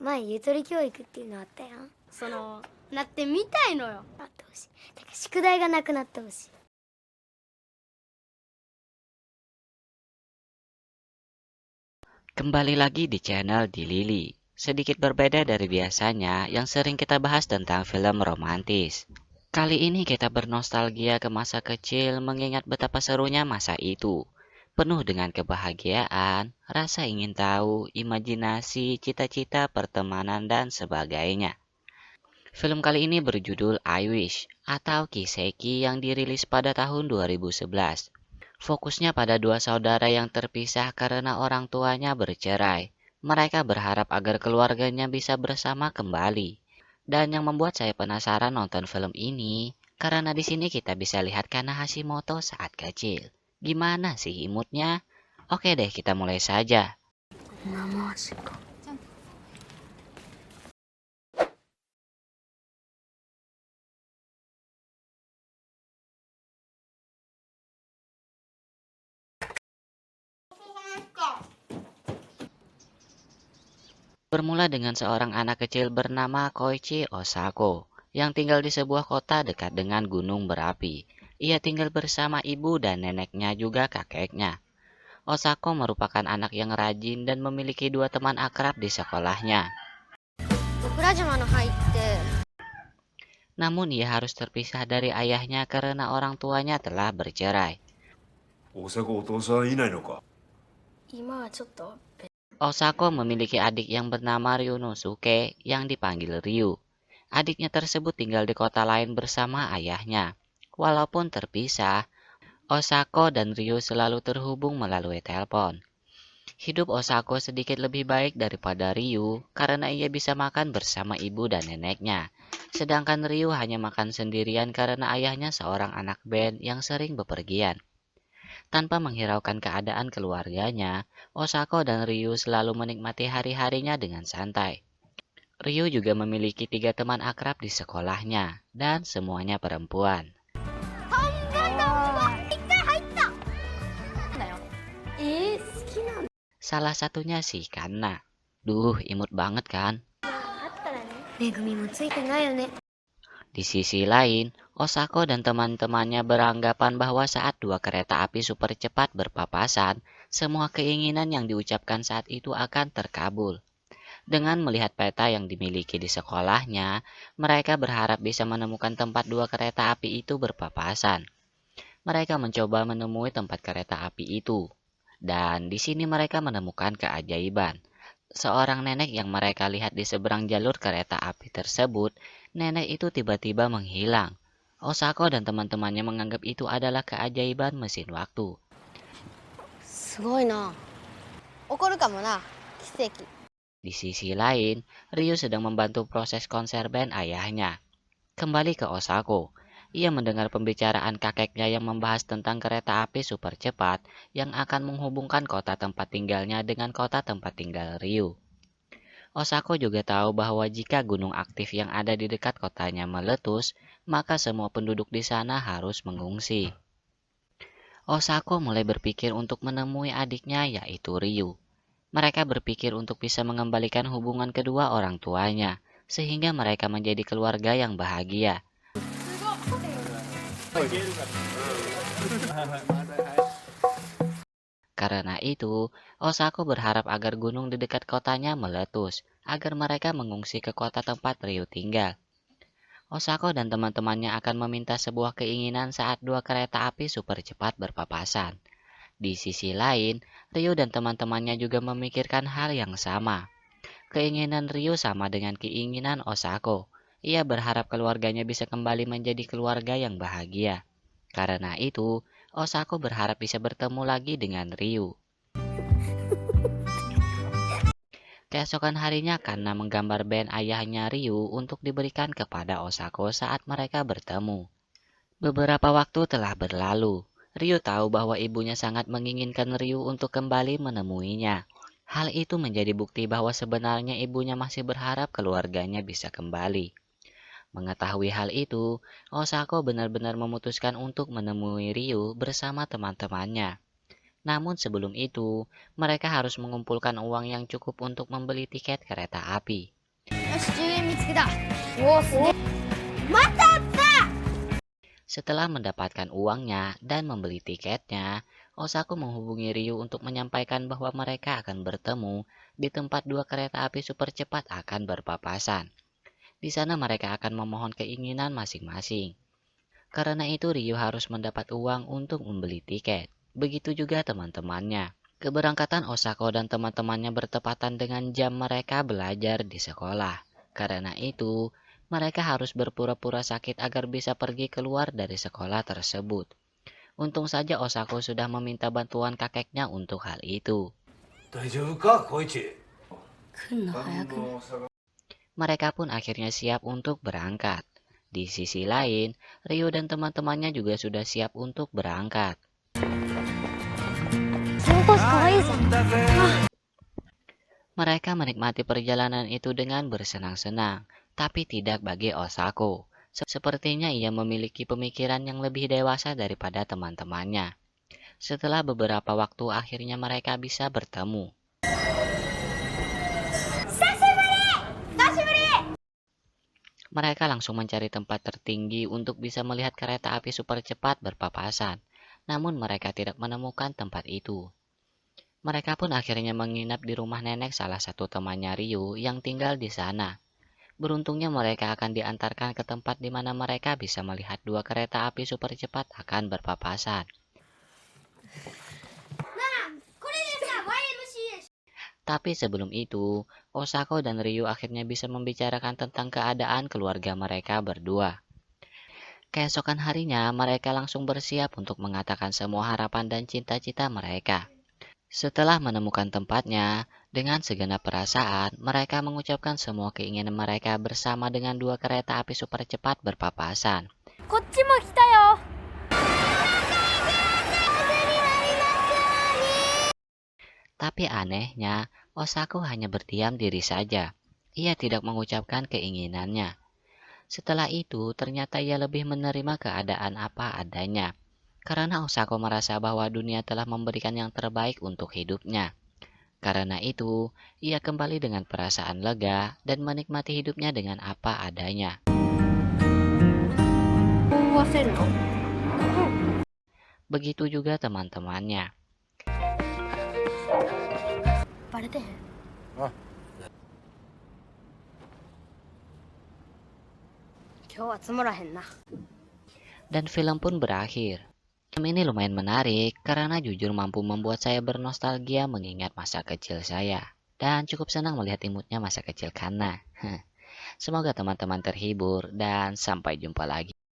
前ゆとり教育っていうのあったやん。なってみたいのよ。あってほしい。てか宿題がなくなってほしい。Kembali lagi di channel Di Lili. Sedikit berbeda dari biasanya yang sering kita bahas tentang film romantis. Kali ini kita bernostalgia ke masa kecil mengingat betapa serunya masa itu. Penuh dengan kebahagiaan, rasa ingin tahu, imajinasi, cita-cita, pertemanan, dan sebagainya. Film kali ini berjudul I Wish atau Kiseki yang dirilis pada tahun 2011. Fokusnya pada dua saudara yang terpisah karena orang tuanya bercerai. Mereka berharap agar keluarganya bisa bersama kembali. Dan yang membuat saya penasaran nonton film ini, karena di sini kita bisa lihat Kana Hashimoto saat kecil. Gimana sih imutnya? Oke deh, kita mulai saja. Bermula dengan seorang anak kecil bernama Koichi Osako yang tinggal di sebuah kota dekat dengan gunung berapi. Ia tinggal bersama ibu dan neneknya juga kakeknya. Osako merupakan anak yang rajin dan memiliki dua teman akrab di sekolahnya. Namun ia harus terpisah dari ayahnya karena orang tuanya telah bercerai. 大迫お父さんいないのか。今はちょっと Osako memiliki adik yang bernama Ryunosuke yang dipanggil Ryu. Adiknya tersebut tinggal di kota lain bersama ayahnya. Walaupun terpisah, Osako dan Ryu selalu terhubung melalui telepon. Hidup Osako sedikit lebih baik daripada Ryu karena ia bisa makan bersama ibu dan neneknya. Sedangkan Ryu hanya makan sendirian karena ayahnya seorang anak band yang sering bepergian. Tanpa menghiraukan keadaan keluarganya, Osako dan Ryu selalu menikmati hari-harinya dengan santai. Ryu juga memiliki 3 teman akrab di sekolahnya, dan semuanya perempuan. Salah satunya si Kana. Duh, imut banget kan? めぐみもついてないよね。 Di sisi lain, Osako dan teman-temannya beranggapan bahwa saat dua kereta api super cepat berpapasan, semua keinginan yang diucapkan saat itu akan terkabul. Dengan melihat peta yang dimiliki di sekolahnya, mereka berharap bisa menemukan tempat dua kereta api itu berpapasan. Mereka mencoba menemui tempat kereta api itu, dan di sini mereka menemukan keajaiban. Seorang nenek yang mereka lihat di seberang jalur kereta api tersebut, nenek itu tiba-tiba menghilang. Osako dan teman-temannya menganggap itu adalah keajaiban mesin waktu. Di sisi lain, Ryu sedang membantu proses konser band ayahnya. Kembali ke Osako, ia mendengar pembicaraan kakeknya yang membahas tentang kereta api super cepat yang akan menghubungkan kota tempat tinggalnya dengan kota tempat tinggal Ryu. Osako juga tahu bahwa jika gunung aktif yang ada di dekat kotanya meletus, maka semua penduduk di sana harus mengungsi. Osako mulai berpikir untuk menemui adiknya yaitu Ryu. Mereka berpikir untuk bisa mengembalikan hubungan kedua orang tuanya, sehingga mereka menjadi keluarga yang bahagia. Karena itu, Osako berharap agar gunung di dekat kotanya meletus, agar mereka mengungsi ke kota tempat Ryu tinggal. Osako dan teman-temannya akan meminta sebuah keinginan saat dua kereta api super cepat berpapasan. Di sisi lain, Ryu dan teman-temannya juga memikirkan hal yang sama. Keinginan Ryu sama dengan keinginan Osako. Ia berharap keluarganya bisa kembali menjadi keluarga yang bahagia. Karena itu, Osako berharap bisa bertemu lagi dengan Ryu. Keesokan harinya Kana menggambar band ayahnya Ryu untuk diberikan kepada Osako saat mereka bertemu. Beberapa waktu telah berlalu. Ryu tahu bahwa ibunya sangat menginginkan Ryu untuk kembali menemuinya. Hal itu menjadi bukti bahwa sebenarnya ibunya masih berharap keluarganya bisa kembali. Mengetahui hal itu, Osako benar-benar memutuskan untuk menemui Ryu bersama teman-temannya. Namun sebelum itu, mereka harus mengumpulkan uang yang cukup untuk membeli tiket kereta api. 円見つけた。おお、すげえ。またあった。 Setelah mendapatkan uangnya dan membeli tiketnya, Osako menghubungi Ryu untuk menyampaikan bahwa mereka akan bertemu di tempat dua kereta api super cepat akan berpapasan. Di sana mereka akan memohon keinginan masing-masing. Karena itu Ryu harus mendapat uang untuk membeli tiket. Begitu juga teman-temannya. Keberangkatan Osako dan teman-temannya bertepatan dengan jam mereka belajar di sekolah. Karena itu, mereka harus berpura-pura sakit agar bisa pergi keluar dari sekolah tersebut. Untung saja Osako sudah meminta bantuan kakeknya untuk hal itu. 大丈夫か小一。 Mereka pun akhirnya siap untuk berangkat. Di sisi lain, Ryu dan teman-temannya juga sudah siap untuk berangkat. Mereka menikmati perjalanan itu dengan bersenang-senang, tapi tidak bagi Osako. Sepertinya ia memiliki pemikiran yang lebih dewasa daripada teman-temannya. Setelah beberapa waktu, akhirnya mereka bisa bertemu. Mereka langsung mencari tempat tertinggi untuk bisa melihat kereta api super cepat berpapasan. Namun mereka tidak menemukan tempat itu. Mereka pun akhirnya menginap di rumah nenek salah satu temannya Ryu yang tinggal di sana. Beruntungnya mereka akan diantarkan ke tempat di mana mereka bisa melihat dua kereta api super cepat akan berpapasan. Tapi sebelum itu, Osako dan Ryu akhirnya bisa membicarakan tentang keadaan keluarga mereka berdua. Keesokan harinya, mereka langsung bersiap untuk mengatakan semua harapan dan cita-cita mereka. Setelah menemukan tempatnya, dengan segenap perasaan, mereka mengucapkan semua keinginan mereka bersama dengan dua kereta api super cepat berpapasan. こっちも来たよ。 Tapi anehnya, Osako hanya berdiam diri saja. Ia tidak mengucapkan keinginannya. Setelah itu, ternyata ia lebih menerima keadaan apa adanya. Karena Osako merasa bahwa dunia telah memberikan yang terbaik untuk hidupnya. Karena itu, ia kembali dengan perasaan lega dan menikmati hidupnya dengan apa adanya. Begitu juga teman-temannya. バレてへん。あ。今日はつまらへんな。 Dan film pun berakhir. Film ini lumayan menarik karena jujur mampu membuat saya bernostalgia mengingat masa kecil saya. Dan cukup senang melihat imutnya masa kecil Kana. Semoga teman-teman terhibur dan sampai jumpa lagi.